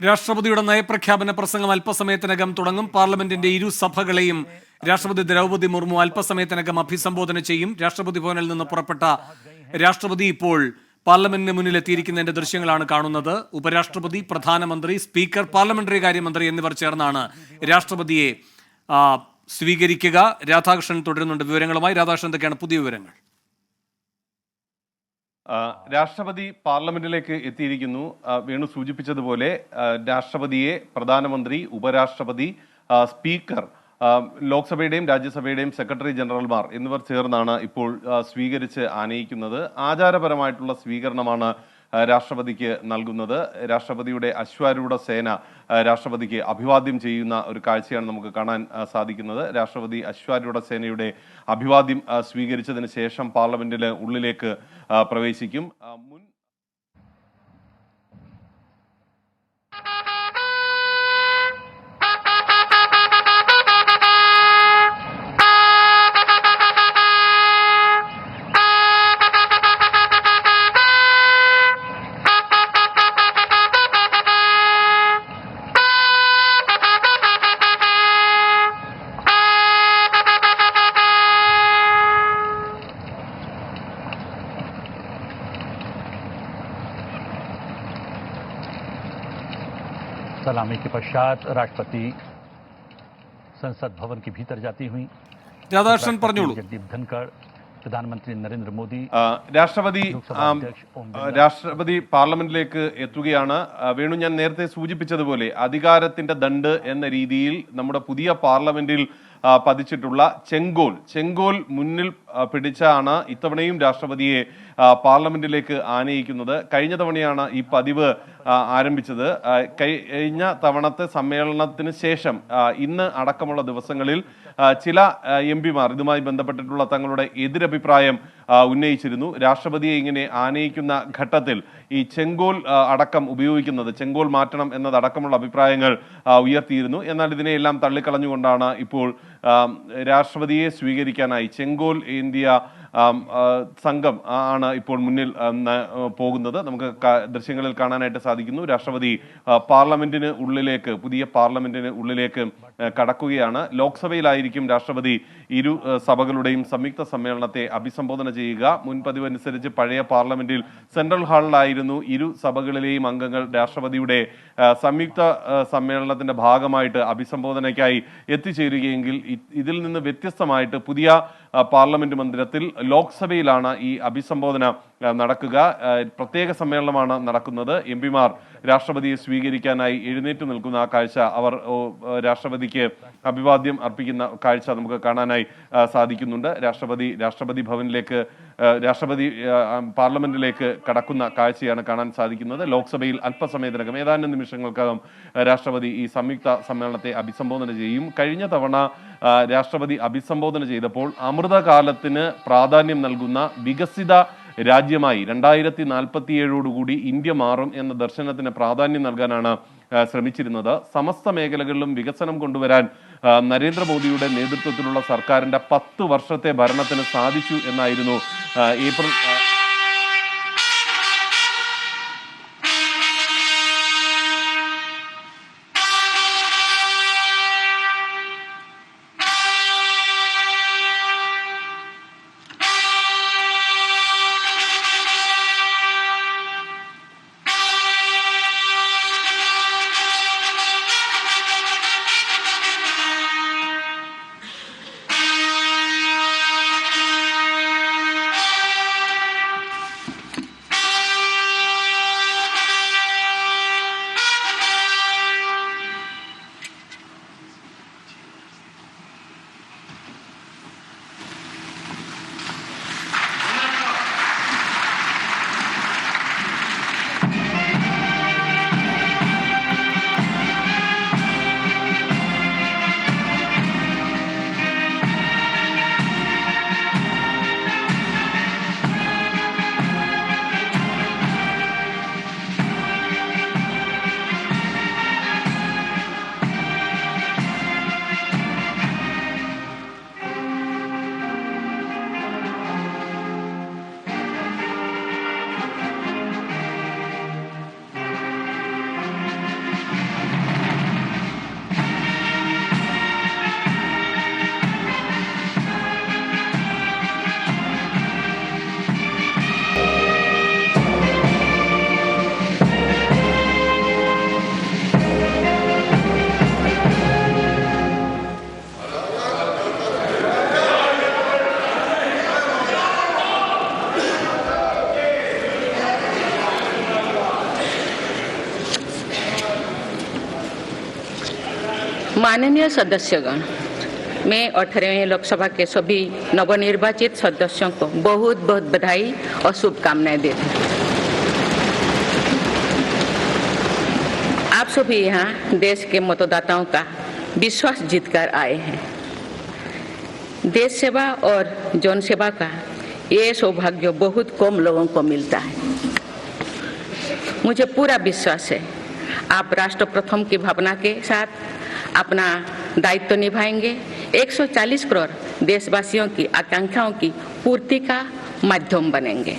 രാഷ്ട്രപതിയുടെ നയപ്രഖ്യാപന പ്രസംഗം അല്പസമയത്തിനകം തുടങ്ങും. പാർലമെന്റിന്റെ ഇരു സഭകളെയും രാഷ്ട്രപതി ദ്രൗപദി മുർമു അല്പസമയത്തിനകം അഭിസംബോധന ചെയ്യും. രാഷ്ട്രപതി ഭവനിൽ നിന്ന് പുറപ്പെട്ട രാഷ്ട്രപതി ഇപ്പോൾ പാർലമെന്റിന് മുന്നിൽ എത്തിയിരിക്കുന്നതിന്റെ ദൃശ്യങ്ങളാണ് കാണുന്നത്. ഉപരാഷ്ട്രപതി, പ്രധാനമന്ത്രി, സ്പീക്കർ, പാർലമെന്ററി കാര്യമന്ത്രി എന്നിവർ ചേർന്നാണ് രാഷ്ട്രപതിയെ സ്വീകരിക്കുക. രാധാകൃഷ്ണൻ തുടരുന്നുണ്ട് വിവരങ്ങളുമായി. രാധാകൃഷ്ണൻ, എന്തൊക്കെയാണ് പുതിയ വിവരങ്ങൾ? രാഷ്ട്രപതി പാർലമെന്റിലേക്ക് എത്തിയിരിക്കുന്നു. വേണു സൂചിപ്പിച്ചതുപോലെ രാഷ്ട്രപതിയെ പ്രധാനമന്ത്രി, ഉപരാഷ്ട്രപതി, സ്പീക്കർ, ലോക്സഭയുടെയും രാജ്യസഭയുടെയും സെക്രട്ടറി ജനറൽമാർ എന്നിവർ ചേർന്നാണ് ഇപ്പോൾ സ്വീകരിച്ച് ആനയിക്കുന്നത്. ആചാരപരമായിട്ടുള്ള സ്വീകരണമാണ് രാഷ്ട്രപതിക്ക് നൽകുന്നത്. രാഷ്ട്രപതിയുടെ അശ്വാരൂഢ സേന രാഷ്ട്രപതിക്ക് അഭിവാദ്യം ചെയ്യുന്ന ഒരു കാഴ്ചയാണ് നമുക്ക് കാണാൻ സാധിക്കുന്നത്. രാഷ്ട്രപതി അശ്വാരൂഢ സേനയുടെ അഭിവാദ്യം സ്വീകരിച്ചതിന് ശേഷം പാർലമെന്റിന് ഉള്ളിലേക്ക് പ്രവേശിക്കും. सलामी के पश्चात राष्ट्रपति संसद भवन के भीतर जाती हुई। രാധാകൃഷ്ണൻ പറഞ്ഞോളൂ. जगदीप धनखड़, प्रधानमंत्री नरेंद्र मोदी, രാഷ്ട്രപതി പാർലമെന്റിലേക്ക് എത്തുകയാണ്. വേണു, ഞാൻ നേരത്തെ സൂചിപ്പിച്ചതുപോലെ അധികാരത്തിന്റെ ദണ്ട് എന്ന രീതിയിൽ നമ്മുടെ പുതിയ പാർലമെന്റിൽ പതിച്ചിട്ടുള്ള ചെങ്കോൽ മുന്നിൽ പിടിച്ചാണ് ഇത്തവണയും രാഷ്ട്രപതിയെ പാർലമെന്റിലേക്ക് ആനയിക്കുന്നത്. കഴിഞ്ഞ തവണയാണ് ഈ പതിവ് ആരംഭിച്ചത്. കഴിഞ്ഞ തവണത്തെ സമ്മേളനത്തിന് ശേഷം ഇന്ന് അടക്കമുള്ള ദിവസങ്ങളിൽ ചില എംപിമാർ ഇതുമായി ബന്ധപ്പെട്ടിട്ടുള്ള തങ്ങളുടെ എതിരഭിപ്രായം ഉന്നയിച്ചിരുന്നു. രാഷ്ട്രപതിയെ ഇങ്ങനെ ആനയിക്കുന്ന ഘട്ടത്തിൽ ഈ ചെങ്കോൽ അടക്കം ഉപയോഗിക്കുന്നത്, ചെങ്കോൽ മാറ്റണം എന്നതടക്കമുള്ള അഭിപ്രായങ്ങൾ ഉയർത്തിയിരുന്നു. എന്നാൽ ഇതിനെയെല്ലാം തള്ളിക്കളഞ്ഞുകൊണ്ടാണ് ഇപ്പോൾ രാഷ്ട്രപതിയെ സ്വീകരിക്കാനായി ചെങ്കോൽ ഏന്തിയ സംഘം ആണ് ഇപ്പോൾ മുന്നിൽ പോകുന്നത്. നമുക്ക് ദൃശ്യങ്ങളിൽ കാണാനായിട്ട് സാധിക്കുന്നു. രാഷ്ട്രപതി പുതിയ പാർലമെന്റിന് ഉള്ളിലേക്ക് കടക്കുകയാണ്. ലോക്സഭയിലായിരിക്കും രാഷ്ട്രപതി ഇരു സഭകളുടെയും സംയുക്ത സമ്മേളനത്തെ അഭിസംബോധന ചെയ്യുക. മുൻപതിവ് അനുസരിച്ച് പഴയ പാർലമെന്റിൽ സെൻട്രൽ ഹാളിലായിരുന്നു ഇരു സഭകളിലെയും അംഗങ്ങൾ രാഷ്ട്രപതിയുടെ സംയുക്ത സമ്മേളനത്തിന്റെ ഭാഗമായിട്ട് അഭിസംബോധനയ്ക്കായി എത്തിച്ചേരുകയെങ്കിൽ ഇതിൽ നിന്ന് വ്യത്യസ്തമായിട്ട് പുതിയ പാർലമെന്റ് മന്ദിരത്തിൽ ലോക്സഭയിലാണ് ഈ അഭിസംബോധന നടക്കുക. പ്രത്യേക സമ്മേളനമാണ് നടക്കുന്നത്. എംപിമാർ രാഷ്ട്രപതിയെ സ്വീകരിക്കാനായി എഴുന്നേറ്റ് നിൽക്കുന്ന ആ കാഴ്ച, അവർ രാഷ്ട്രപതിക്ക് അഭിവാദ്യം അർപ്പിക്കുന്ന കാഴ്ച നമുക്ക് കാണാനായി സാധിക്കുന്നുണ്ട്. രാഷ്ട്രപതി ഭവനിലേക്ക് പാർലമെന്റിലേക്ക് കടക്കുന്ന കാഴ്ചയാണ് കാണാൻ സാധിക്കുന്നത്. ലോക്സഭയിൽ അല്പസമയത്തിനകം ഏതാനും നിമിഷങ്ങൾക്കകം രാഷ്ട്രപതി ഈ സംയുക്ത സമ്മേളനത്തെ അഭിസംബോധന ചെയ്യും. കഴിഞ്ഞ തവണ രാഷ്ട്രപതി അഭിസംബോധന ചെയ്തപ്പോൾ അമൃതകാലത്തിന് പ്രാധാന്യം നൽകുന്ന വികസിത രാജ്യമായി 2047 ഇന്ത്യ മാറും എന്ന ദർശനത്തിന് പ്രാധാന്യം നൽകാനാണ് ശ്രമിച്ചിരുന്നത്. സമസ്ത മേഖലകളിലും വികസനം കൊണ്ടുവരാൻ നരേന്ദ്രമോദിയുടെ നേതൃത്വത്തിലുള്ള സർക്കാരിന്റെ 10 വർഷത്തെ ഭരണത്തിന് സാധിച്ചു എന്നായിരുന്നു ഏപ്രിൽ माननीय सदस्यगण, मैं 18वीं लोकसभा के सभी नवनिर्वाचित सदस्यों को बहुत बहुत बधाई और शुभकामनाएं देती हूँ। आप सभी यहाँ देश के मतदाताओं का विश्वास जीतकर आए हैं। देश सेवा और जन सेवा का ये सौभाग्य बहुत कम लोगों को मिलता है। मुझे पूरा विश्वास है आप राष्ट्र प्रथम की भावना के साथ अपना दायित्व निभाएंगे, 140 करोड़ देशवासियों की आकांक्षाओं की पूर्ति का माध्यम बनेंगे।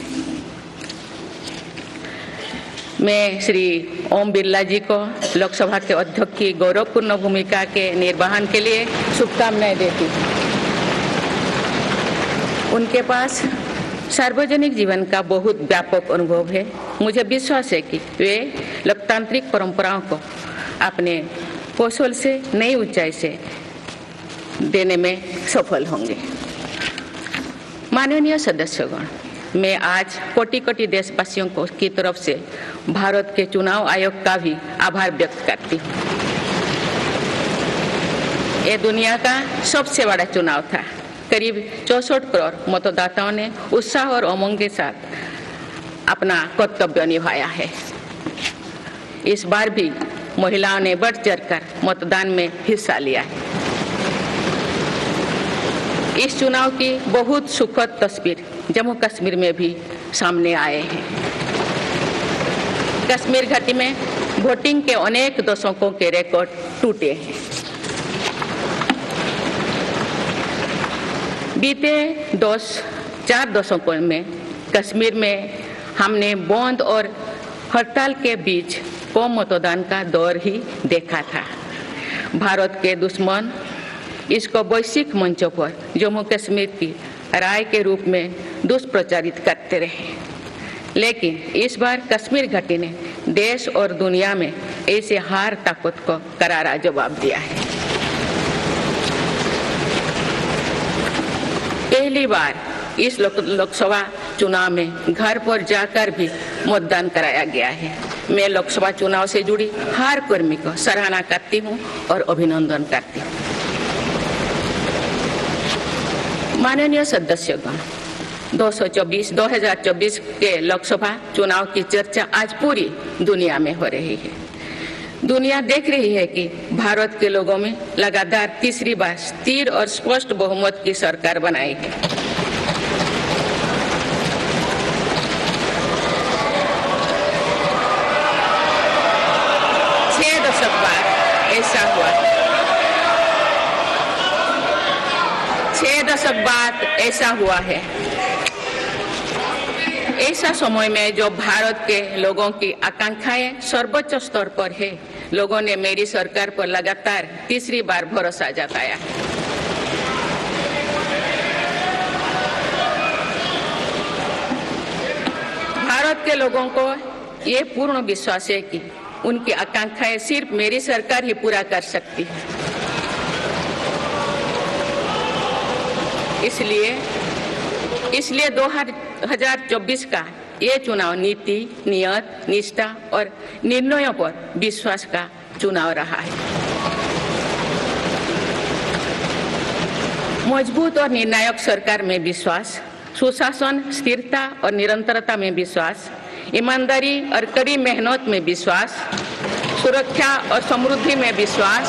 मैं श्री ओम बिरला जी को लोकसभा के अध्यक्ष की गौरवपूर्ण भूमिका के निर्वहन के लिए शुभकामनाएं देती हूँ। उनके पास सार्वजनिक जीवन का बहुत व्यापक अनुभव है। मुझे विश्वास है कि वे लोकतांत्रिक परंपराओं को अपने कौशल से नई ऊंचाई से देने में सफल होंगे। माननीय सदस्यगण, मैं आज कोटि कोटि देशवासियों को की तरफ से भारत के चुनाव आयोग का भी आभार व्यक्त करती हूँ। ये दुनिया का सबसे बड़ा चुनाव था। करीब 64 करोड़ मतदाताओं ने उत्साह और उमंग के साथ अपना कर्तव्य निभाया है। इस बार भी महिलाओं ने बढ़ चढ़कर मतदान में हिस्सा लिया है। इस चुनाव की बहुत सुखद तस्वीर जम्मू कश्मीर में भी सामने आए हैं। कश्मीर घाटी में वोटिंग के अनेक दशकों के रिकॉर्ड टूटे हैं। बीते 4 दशकों में कश्मीर में हमने बंद और हड़ताल के बीच कम मतदान का दौर ही देखा था। भारत के दुश्मन इसको वैश्विक मंचों पर जम्मू कश्मीर की राय के रूप में दुष्प्रचारित करते रहे, लेकिन इस बार कश्मीर घाटी ने देश और दुनिया में ऐसे हार ताकत को करारा जवाब दिया है। पहली बार इस लोकसभा चुनाव में घर पर जाकर भी मतदान कराया गया है। मैं लोकसभा चुनाव से जुड़ी हर कर्मी को सराहना करती हूं और अभिनंदन करती हूं। माननीय सदस्यगण, 2024 के लोकसभा चुनाव की चर्चा आज पूरी दुनिया में हो रही है। दुनिया देख रही है कि भारत के लोगों में लगातार तीसरी बार स्थिर और स्पष्ट बहुमत की सरकार बनाई है। छह दशक बाद ऐसा हुआ है। ऐसा समय में जो भारत के लोगों की आकांक्षाएं सर्वोच्च स्तर पर है, लोगों ने मेरी सरकार पर लगातार तीसरी बार भरोसा जताया है। भारत के लोगों को ये पूर्ण विश्वास है कि उनकी आकांक्षाएं सिर्फ मेरी सरकार ही पूरा कर सकती है। इसलिए 2024 का ये चुनाव नीति, नियत, निष्ठा और निर्णयों पर विश्वास का चुनाव रहा है। मजबूत और निर्णायक सरकार में विश्वास, सुशासन, स्थिरता और निरंतरता में विश्वास, ईमानदारी और कड़ी मेहनत में विश्वास, सुरक्षा और समृद्धि में विश्वास,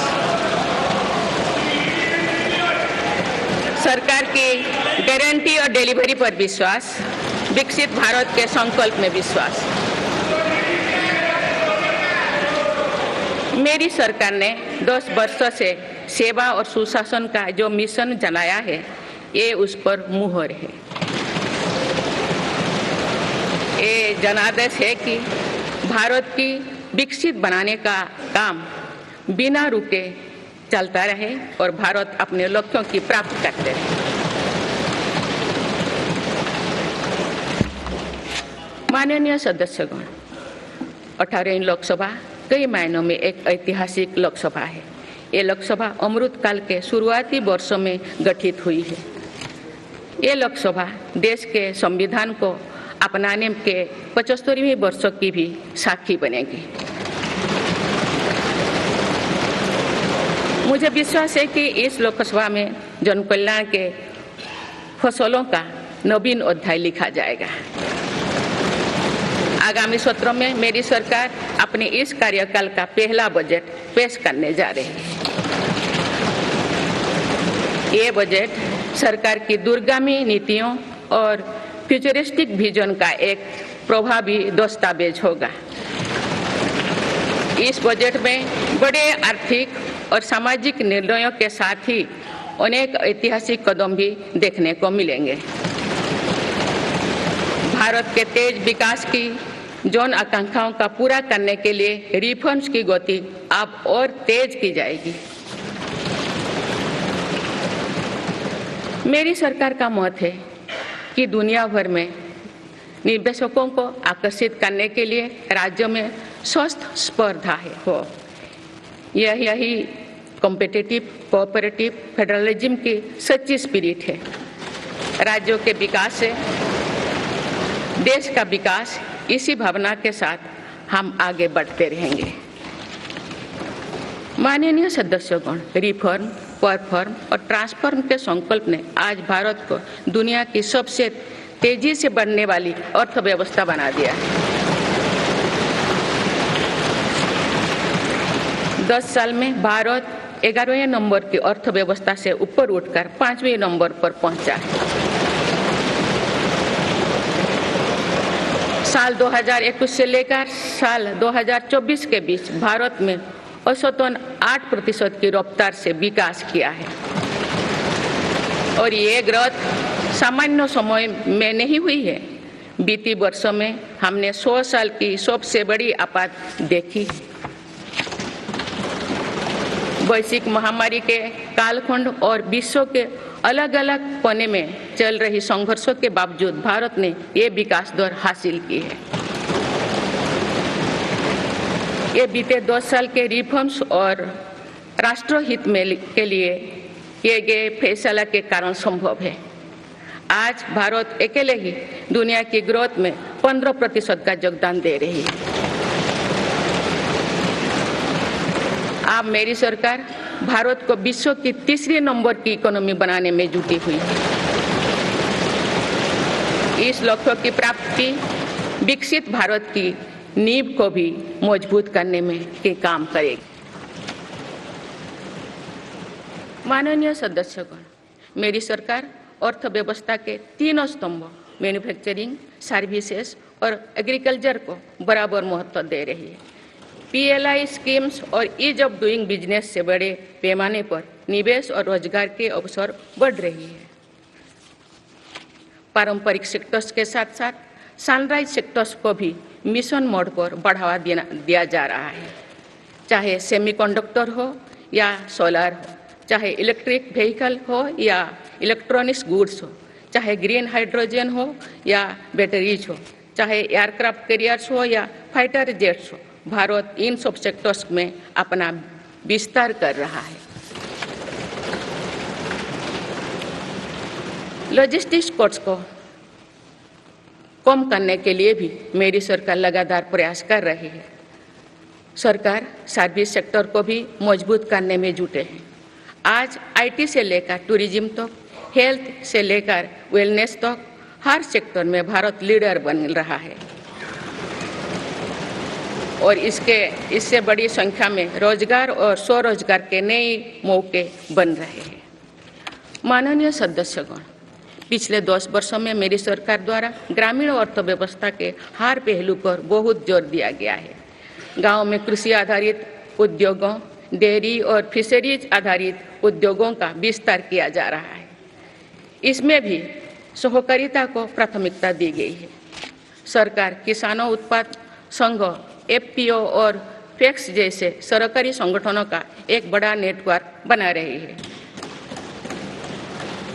सरकार की गारंटी और डिलीवरी पर विश्वास, विकसित भारत के संकल्प में विश्वास। मेरी सरकार ने 10 वर्षों से सेवा और सुशासन का जो मिशन चलाया है, ये उस पर मुहर है। ये जनादेश है कि भारत की विकसित बनाने का काम बिना रुके चलता रहे और भारत अपने लक्ष्यों की प्राप्ति करते रहे। माननीय सदस्यगण, 18वीं लोकसभा कई मायनों में एक ऐतिहासिक लोकसभा है। ये लोकसभा अमृतकाल के शुरुआती वर्षों में गठित हुई है। ये लोकसभा देश के संविधान को अपनाने के 75वें वर्षों की भी साक्षी बनेगी। मुझे विश्वास है कि इस लोकसभा में जन कल्याण के फसलों का नवीन अध्याय लिखा जाएगा। आगामी सत्रों में मेरी सरकार अपने इस कार्यकाल का पहला बजट पेश करने जा रही है। ये बजट सरकार की दूरगामी नीतियों और फ्यूचरिस्टिक विजन का एक प्रभावी दस्तावेज होगा। इस बजट में बड़े आर्थिक और सामाजिक निर्णयों के साथ ही अनेक ऐतिहासिक कदम भी देखने को मिलेंगे। भारत के तेज विकास की जन आकांक्षाओं का पूरा करने के लिए रिफॉर्म्स की गति अब और तेज की जाएगी। मेरी सरकार का मत है कि दुनिया भर में निवेशकों को आकर्षित करने के लिए राज्यों में स्वस्थ स्पर्धा हो। यही कॉम्पिटिटिव कोऑपरेटिव फेडरलिज्म की सच्ची स्पिरिट है। राज्यों के विकास से देश का विकास, इसी भावना के साथ हम आगे बढ़ते रहेंगे। माननीय सदस्यगण, रिफॉर्म, परफॉर्म और ट्रांसफॉर्म के संकल्प ने आज भारत को दुनिया की सबसे तेजी से बढ़ने वाली अर्थव्यवस्था बना दिया है। 10 साल में भारत 11वें नंबर की अर्थव्यवस्था से ऊपर उठकर 5वें नंबर पर पहुंचा है। साल 2021 से लेकर साल 2024 के बीच भारत में औसतन 8% की रफ्तार से विकास किया है और ये ग्रोथ सामान्य समय में नहीं हुई है। बीती वर्षों में हमने 100 साल की सबसे बड़ी आपात देखी। वैश्विक महामारी के कालखंड और विश्व के अलग अलग कोने में चल रही संघर्षों के बावजूद भारत ने ये विकास दर हासिल की है। ये बीते 10 साल के रिफॉर्म्स और राष्ट्रहित में के लिए किए गए फैसला के कारण संभव है। आज भारत अकेले ही दुनिया की ग्रोथ में 15% का योगदान दे रही है। अब मेरी सरकार भारत को विश्व की तीसरे नंबर की इकोनॉमी बनाने में जुटी हुई है। इस लक्ष्य की प्राप्ति विकसित भारत की नींव को भी मजबूत करने में के काम करेगी। माननीय सदस्यगण, मेरी सरकार अर्थव्यवस्था के तीनों स्तंभों मैन्युफैक्चरिंग, सर्विसेज और एग्रीकल्चर को बराबर महत्व दे रही है। PLI स्कीम्स और ईज ऑफ डूइंग बिजनेस से बड़े पैमाने पर निवेश और रोजगार के अवसर बढ़ रही है। पारंपरिक सेक्टर्स के साथ साथ सनराइज सेक्टर्स को भी मिशन मोड पर बढ़ावा दिया जा रहा है। चाहे सेमीकंडक्टर हो या सोलर हो, चाहे इलेक्ट्रिक व्हीकल हो या इलेक्ट्रॉनिक्स गुड्स हो, चाहे ग्रीन हाइड्रोजन हो या बैटरीज हो, चाहे एयरक्राफ्ट कैरियर्स हो या फाइटर जेट्स हो, भारत इन सब सेक्टर्स में अपना विस्तार कर रहा है। लॉजिस्टिक्स कॉस्ट को कम करने के लिए भी मेरी सरकार लगातार प्रयास कर रही है। सरकार सर्विस सेक्टर को भी मजबूत करने में जुटे हैं। आज IT से लेकर टूरिज्म तक, हेल्थ से लेकर वेलनेस तक हर सेक्टर में भारत लीडर बन रहा है और इससे बड़ी संख्या में रोजगार और स्वरोजगार के नए मौके बन रहे हैं। माननीय सदस्यगण, पिछले 10 वर्षों में मेरी सरकार द्वारा ग्रामीण अर्थव्यवस्था के हर पहलू पर बहुत जोर दिया गया है। गांव में कृषि आधारित उद्योगों, डेयरी और फिशरीज आधारित उद्योगों का विस्तार किया जा रहा है। इसमें भी सहकारिता को प्राथमिकता दी गई है। सरकार किसानों उत्पाद संघ, FPO और FACTS जैसे सरकारी संगठनों का एक बड़ा नेटवर्क बना रही है।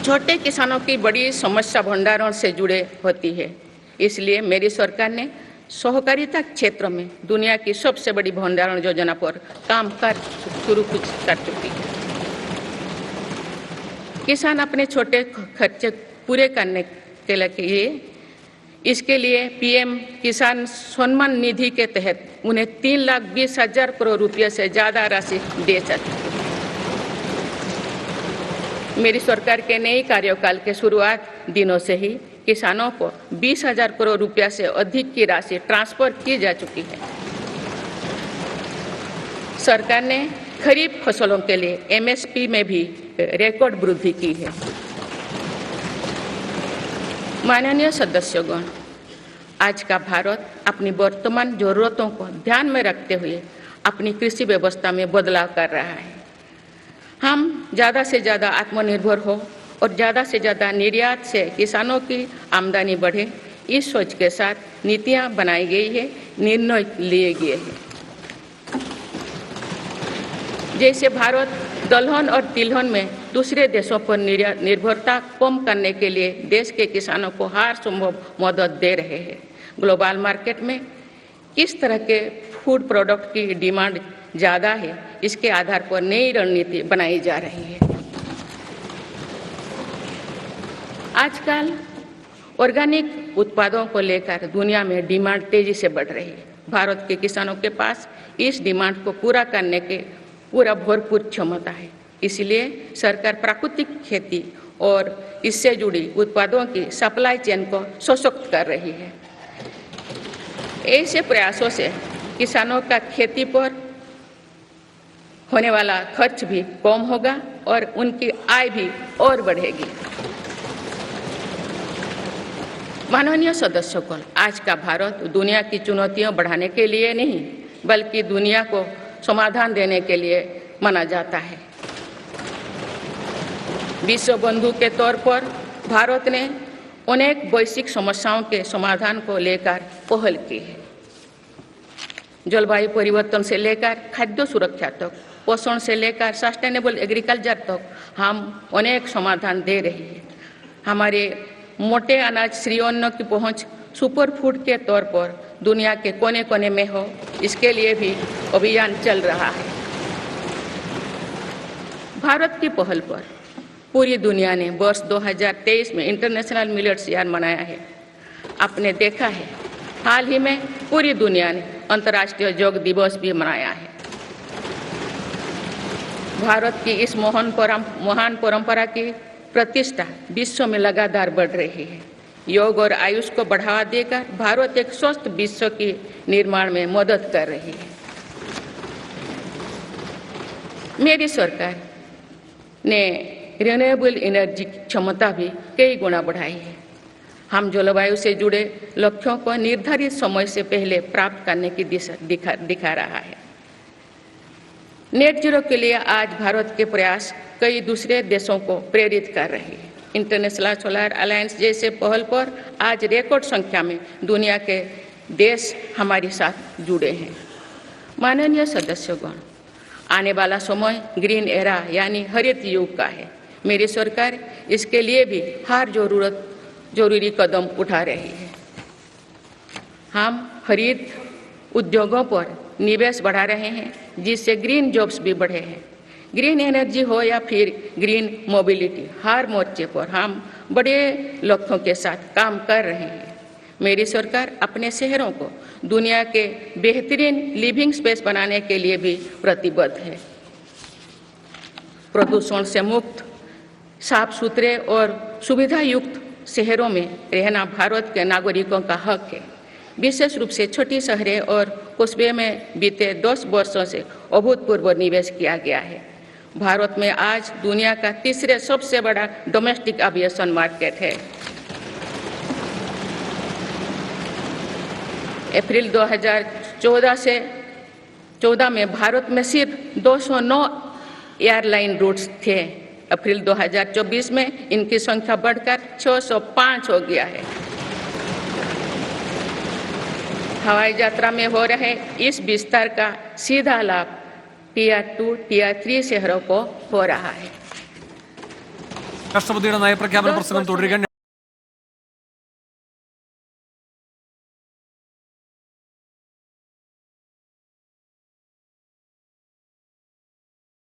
छोटे किसानों की बड़ी समस्या भंडारण से जुड़े होती है, इसलिए मेरी सरकार ने सहकारिता क्षेत्र में दुनिया की सबसे बड़ी भंडारण योजना पर काम शुरू कर चुकी है। किसान अपने छोटे खर्चे पूरे करने के लिए इसके लिए PM किसान सम्मान निधि के तहत उन्हें 3,20,000 करोड़ रुपये से ज़्यादा राशि दे सकते हैं। मेरी सरकार के नई कार्यकाल के शुरुआत दिनों से ही किसानों को 20,000 करोड़ रुपया से अधिक की राशि ट्रांसफर की जा चुकी है। सरकार ने खरीफ फसलों के लिए एमएसपी में भी रिकॉर्ड वृद्धि की है। माननीय सदस्यगण, आज का भारत अपनी वर्तमान जरूरतों को ध्यान में रखते हुए अपनी कृषि व्यवस्था में बदलाव कर रहा है। हम ज़्यादा से ज़्यादा आत्मनिर्भर हो और ज़्यादा से ज़्यादा निर्यात से किसानों की आमदनी बढ़े, इस सोच के साथ नीतियाँ बनाई गई है, निर्णय लिए गए हैं। जैसे भारत दलहन और तिलहन में दूसरे देशों पर निर्भरता कम करने के लिए देश के किसानों को हर संभव मदद दे रहे हैं। ग्लोबल मार्केट में किस तरह के फूड प्रोडक्ट की डिमांड ज़्यादा है, इसके आधार पर नई रणनीति बनाई जा रही है। आजकल ऑर्गेनिक उत्पादों को लेकर दुनिया में डिमांड तेजी से बढ़ रही है। भारत के किसानों के पास इस डिमांड को पूरा करने के पूरा भरपूर क्षमता है। इसलिए सरकार प्राकृतिक खेती और इससे जुड़ी उत्पादों की सप्लाई चेन को सशक्त कर रही है। ऐसे प्रयासों से किसानों का खेती पर होने वाला खर्च भी कम होगा और उनकी आय भी और बढ़ेगी। माननीय सदस्यगण, आज का भारत दुनिया की चुनौतियां बढ़ाने के लिए नहीं बल्कि दुनिया को समाधान देने के लिए माना जाता है। विश्व बंधु के तौर पर भारत ने अनेक वैश्विक समस्याओं के समाधान को लेकर पहल की है। जलवायु परिवर्तन से लेकर खाद्य सुरक्षा तक, पोषण से लेकर सस्टेनेबल एग्रीकल्चर तक हम अनेक समाधान दे रहे हैं। हमारे मोटे अनाज श्रीअन्न की पहुंच सुपर फूड के तौर पर दुनिया के कोने कोने में हो, इसके लिए भी अभियान चल रहा है। भारत की पहल पर पूरी दुनिया ने वर्ष 2023 में इंटरनेशनल मिलेट्स ईयर मनाया है। आपने देखा है, हाल ही में पूरी दुनिया ने अंतर्राष्ट्रीय योग दिवस भी मनाया है। भारत की इस महान परंपरा की प्रतिष्ठा विश्व में लगातार बढ़ रही है। योग और आयुष को बढ़ावा देकर भारत एक स्वस्थ विश्व के निर्माण में मदद कर रही है। मेरी सरकार ने रिन्यूएबल एनर्जी की क्षमता भी कई गुना बढ़ाई है। हम जलवायु से जुड़े लक्ष्यों को निर्धारित समय से पहले प्राप्त करने की दिशा दिखा रहा है। नेट जीरो के लिए आज भारत के प्रयास कई दूसरे देशों को प्रेरित कर रहे हैं। इंटरनेशनल सोलर अलायंस जैसे पहल पर आज रिकॉर्ड संख्या में दुनिया के देश हमारे साथ जुड़े हैं। माननीय सदस्यगण, आने वाला समय ग्रीन एरा यानी हरित युग का है। मेरी सरकार इसके लिए भी हर जरूरी कदम उठा रही है। हम हरित उद्योगों पर निवेश बढ़ा रहे हैं, जिससे ग्रीन जॉब्स भी बढ़े हैं। ग्रीन एनर्जी हो या फिर ग्रीन मोबिलिटी, हर मोर्चे पर हम बड़े लक्ष्यों के साथ काम कर रहे हैं। मेरी सरकार अपने शहरों को दुनिया के बेहतरीन लिविंग स्पेस बनाने के लिए भी प्रतिबद्ध है। प्रदूषण से मुक्त, साफ सुथरे और सुविधा युक्त शहरों में रहना भारत के नागरिकों का हक है। विशेष रूप से छोटी शहरें और कस्बे में बीते 10 वर्षों से अभूतपूर्व निवेश किया गया है। भारत में आज दुनिया का तीसरे सबसे बड़ा डोमेस्टिक एविएशन मार्केट है। अप्रैल 2014 में भारत में सिर्फ 209 एयरलाइन रूट्स थे। अप्रैल 2024 में इनकी संख्या बढ़कर 605 हो गया है। हवाई यात्रा में हो रहे इस विस्तार का सीधा लाभ टियर 2, टियर 3 शहरों को हो रहा है। രാഷ്ട്രപതിയുടെ നയപ്രഖ്യാപന പ്രസംഗം തുടരുക.